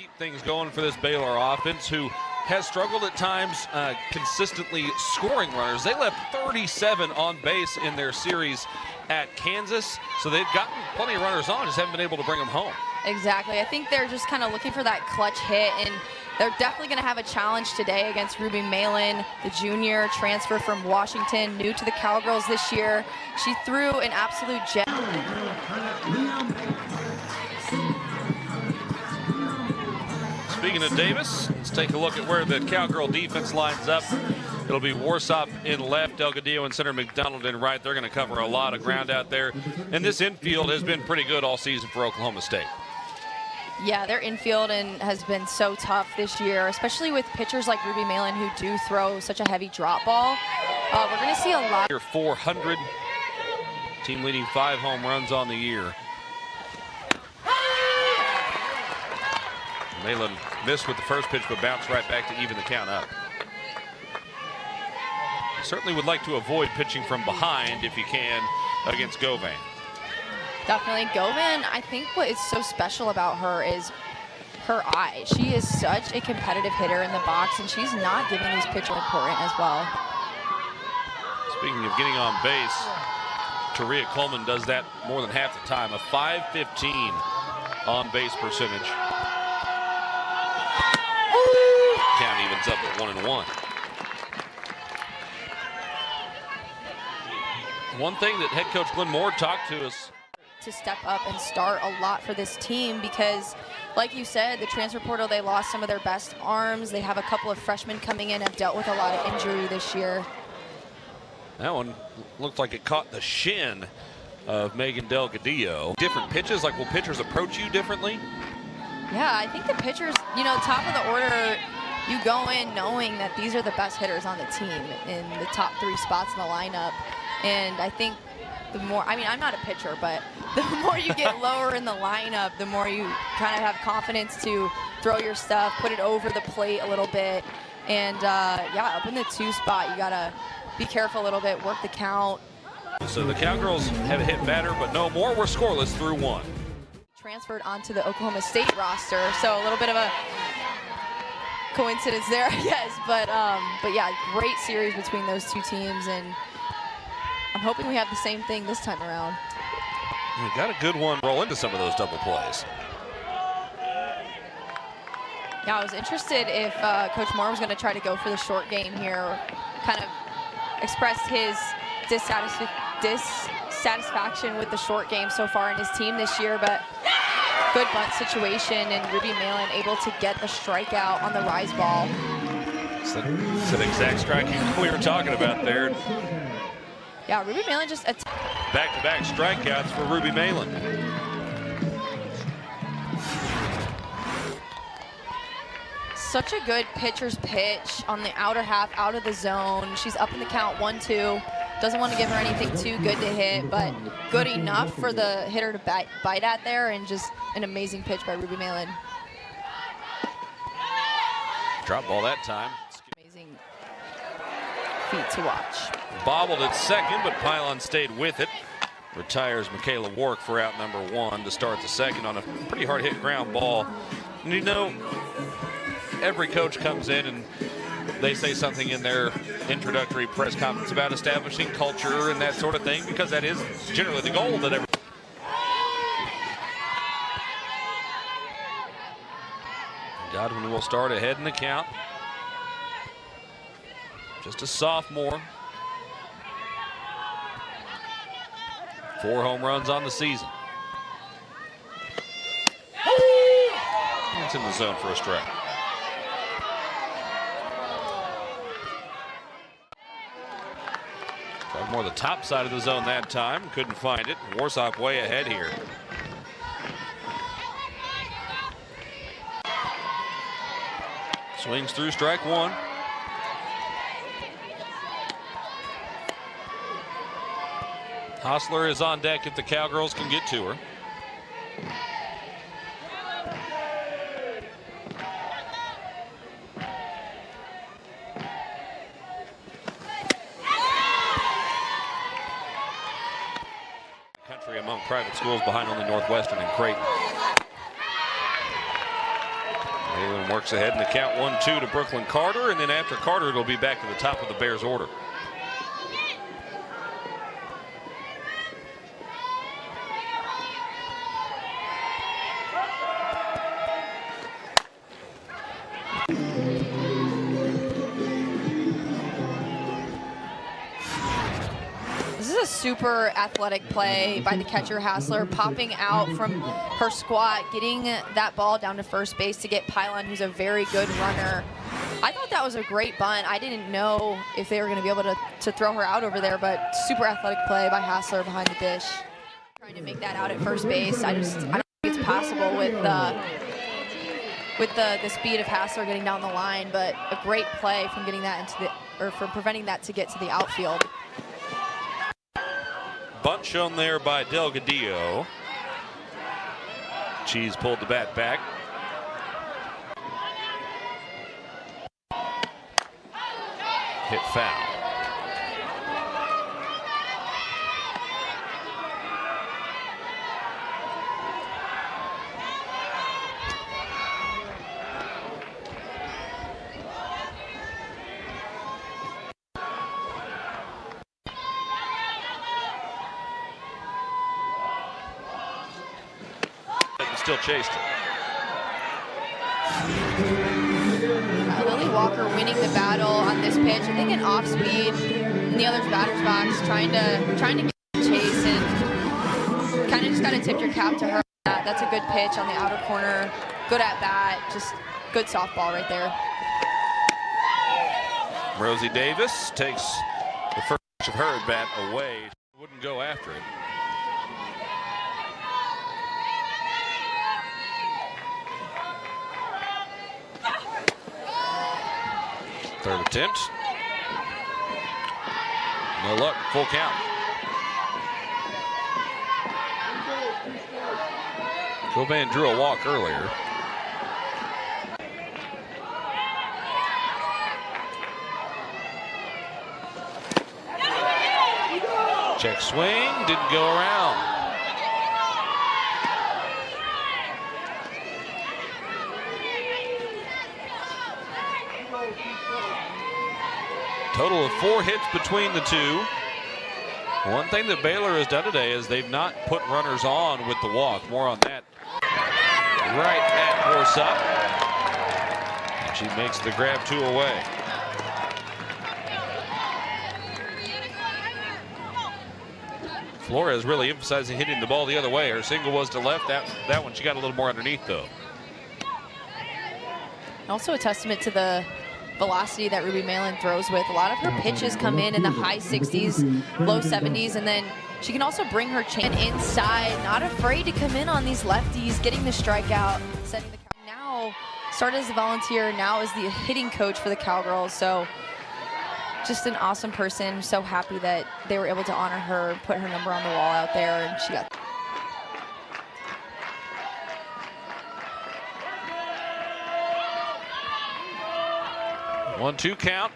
keep things going for this Baylor offense, who has struggled at times consistently scoring runners. They left 37 on base in their series at Kansas, so they've gotten plenty of runners on, just haven't been able to bring them home. Exactly. I think they're just kind of looking for that clutch hit, and they're definitely going to have a challenge today against Ruby Malin, the junior transfer from Washington, new to the Cowgirls this year. She threw an absolute gem. Speaking of Davis, let's take a look at where the Cowgirl defense lines up. It'll be Warsop in left, Delgadillo in center, McDonald in right. They're going to cover a lot of ground out there. And this infield has been pretty good all season for Oklahoma State. Yeah, their infield has been so tough this year, especially with pitchers like Ruby Malin who do throw such a heavy drop ball. We're going to see a lot. 400, team leading 5 home runs on the year. Malin missed with the first pitch, but bounced right back to even the count up. You certainly would like to avoid pitching from behind if you can against Govan. Definitely. Govan, I think what is so special about her is her eye. She is such a competitive hitter in the box, and she's not giving these pitches important as well. Speaking of getting on base, Taria Coleman does that more than half the time. A .515 on base percentage. Count evens up at 1-1. One thing that head coach Glenn Moore talked to us to step up and start a lot for this team, because like you said, the transfer portal, they lost some of their best arms. They have a couple of freshmen coming in, have dealt with a lot of injury this year. That one looked like it caught the shin of Megan Delgadillo. Different pitches, like will pitchers approach you differently? Yeah, I think the pitchers, you know, top of the order, you go in knowing that these are the best hitters on the team in the top 3 spots in the lineup. And I think the more, I mean, I'm not a pitcher, but the more you get lower in the lineup, the more you kind of have confidence to throw your stuff, put it over the plate a little bit. And yeah, up in the 2 spot, you gotta be careful a little bit, work the count. So the Cowgirls have a hit batter, but no more. We're scoreless through 1. Transferred onto the Oklahoma State roster, so a little bit of a coincidence there, I guess. But yeah, great series between those 2 teams, and I'm hoping we have the same thing this time around. We got a good one. Roll into some of those double plays. Yeah, I was interested if Coach Moore was going to try to go for the short game here, kind of expressed his dissatisfaction with the short game so far in his team this year, but good bunt situation, and Ruby Malin able to get the strikeout on the rise ball. It's the exact striking we were talking about there. Yeah, Ruby Malin just back-to-back strikeouts for Ruby Malin. Such a good pitcher's pitch on the outer half, out of the zone. She's up in the count 1-2. Doesn't want to give her anything too good to hit, but good enough for the hitter to bite at there, and just an amazing pitch by Ruby Malin. Drop ball that time. Amazing feat to watch. Bobbled at second, but Pylon stayed with it. Retires Michaela Wark for out number 1 to start the second on a pretty hard hit ground ball. And you know, every coach comes in and they say something in their introductory press conference about establishing culture and that sort of thing, because that is generally the goal that every Godwin will start ahead in the count. Just a sophomore. 4 home runs on the season. It's in the zone for a strike. Tried more the top side of the zone that time. Couldn't find it. Warsop way ahead here. Swings through strike 1. Hostler is on deck if the Cowgirls can get to her. Country among private schools behind only Northwestern and Creighton. Malin works ahead in the count 1-2 to Brooklyn Carter, and then after Carter, it'll be back to the top of the Bears order. Super athletic play by the catcher Hassler, popping out from her squat, getting that ball down to first base to get Pylon, who's a very good runner. I thought that was a great bunt. I didn't know if they were going to be able to throw her out over there, but super athletic play by Hassler behind the dish. Trying to make that out at first base. I don't think it's possible with the speed of Hassler getting down the line, but a great play from getting that into the, or from preventing that to get to the outfield. Bunt shown there by Delgadillo. Cheese pulled the bat back. Hit foul. Still chased it. Lily Walker winning the battle on this pitch. I think an off speed in the other's batter's box, trying to get chase, and kind of just got to tip your cap to her. That's a good pitch on the outer corner. Good at bat, just good softball right there. Rosie Davis takes the first of her at bat away. Wouldn't go after it. Third attempt. No luck, full count. Coban drew a walk earlier. Check swing, didn't go around. Total of 4 hits between the two. One thing that Baylor has done today is they've not put runners on with the walk. More on that right at Warsaw. And she makes the grab 2 away. Flores really emphasizing hitting the ball the other way. Her single was to left. That one she got a little more underneath though. Also a testament to the velocity that Ruby Malin throws with. A lot of her pitches come in the high 60s, low 70s, and then she can also bring her chain inside, not afraid to come in on these lefties, getting the strikeout, setting the count. Now started as a volunteer, now is the hitting coach for the Cowgirls. So just an awesome person. So happy that they were able to honor her, put her number on the wall out there, and she got 1-2 count.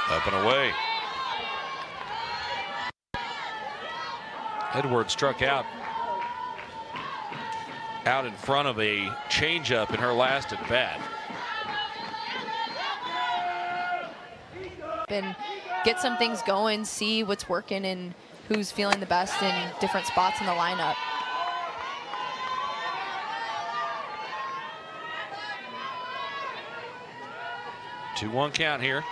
Up and away. Edwards struck out in front of a changeup in her last at bat. And get some things going, see what's working and who's feeling the best in different spots in the lineup. Two 2-1 count here.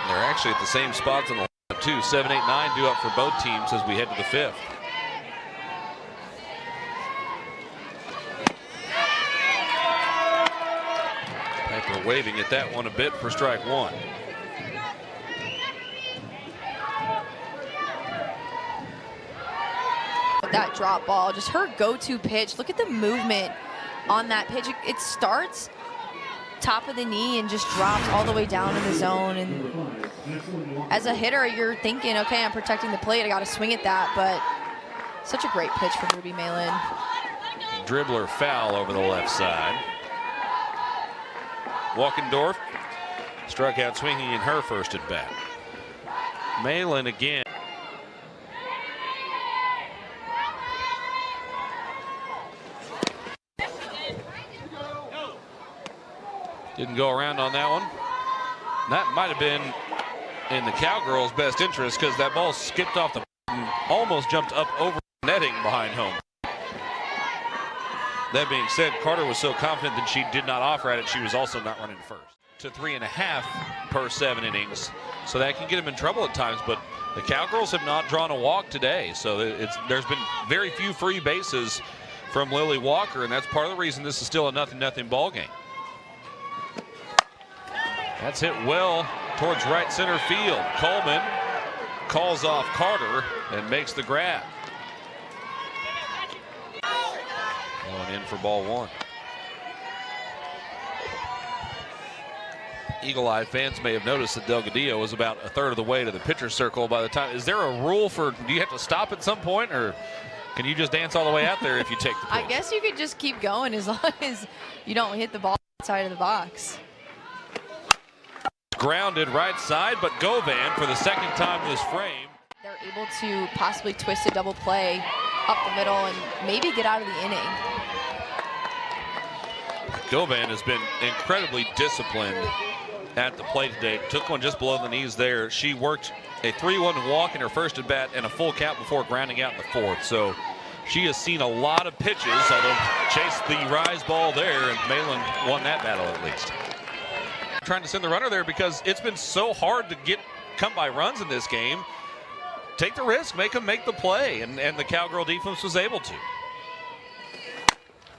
They're actually at the same spots in the lineup too. 7, 8, 9 due up for both teams as we head to the 5th. Piper waving at that one a bit for strike 1. That drop ball, just her go-to pitch. Look at the movement on that pitch. It starts top of the knee and just drops all the way down in the zone. And as a hitter, you're thinking, okay, I'm protecting the plate, I got to swing at that. But such a great pitch from Ruby Malin. dribbler foul over the left side. Walkendorf struck out swinging in her first at bat. Malin again. Didn't go around on that one. That might have been in the Cowgirls' best interest because that ball skipped off the and almost jumped up over the netting behind home. That being said, Carter was so confident that she did not offer at it, she was also not running first. To 3.5 per 7 innings. So that can get him in trouble at times, but the Cowgirls have not drawn a walk today. So there's been very few free bases from Lily Walker, and that's part of the reason this is still a 0-0 ball game. That's hit well towards right center field. Coleman calls off Carter and makes the grab. Going in for ball one. Eagle-eyed fans may have noticed that Delgadillo was about a third of the way to the pitcher's circle by the time. Is there a rule for, do you have to stop at some point, or can you just dance all the way out there if you take the pitch? I guess you could just keep going as long as you don't hit the ball outside of the box. Grounded right side, but Govan for the second time this frame. They're able to possibly twist a double play up the middle and maybe get out of the inning. Govan has been incredibly disciplined at the plate today. Took one just below the knees there. She worked a 3-1 walk in her first at bat and a full count before grounding out in the fourth. So she has seen a lot of pitches, although chased the rise ball there, and Malin won that battle at least. Trying to send the runner there because it's been so hard to come by runs in this game. Take the risk, make them make the play, and the Cowgirl defense was able to.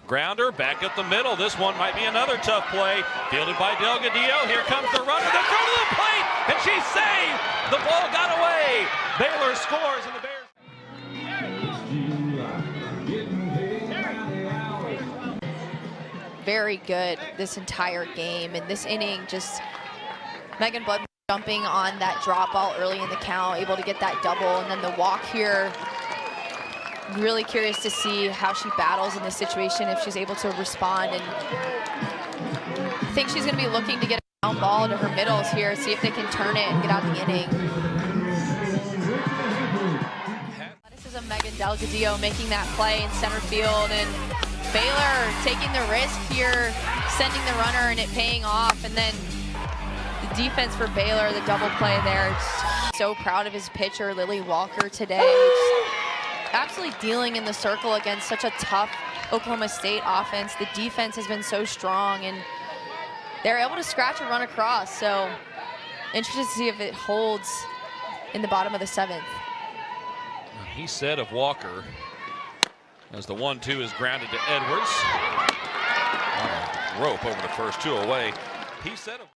Grounder back up the middle. This one might be another tough play. Fielded by Delgadillo. Here comes the runner. They throw to the plate, and she's saved. The ball got away. Baylor scores, and the Bears. Very good this entire game. In this inning, just Megan Blood jumping on that drop ball early in the count, able to get that double, and then the walk here. Really curious to see how she battles in this situation, if she's able to respond. And I think she's going to be looking to get a ground ball to her middles here, see if they can turn it and get out of the inning. Athleticism, Megan Delgadillo making that play in center field, and Baylor taking the risk here, sending the runner and it paying off. And then the defense for Baylor, the double play there. Just so proud of his pitcher, Lily Walker, today. Just absolutely dealing in the circle against such a tough Oklahoma State offense. The defense has been so strong, and they're able to scratch a run across. So interested to see if it holds in the bottom of the 7th. He said of Walker, as the 1-2 is grounded to Edwards. On a rope over the first two away. He said of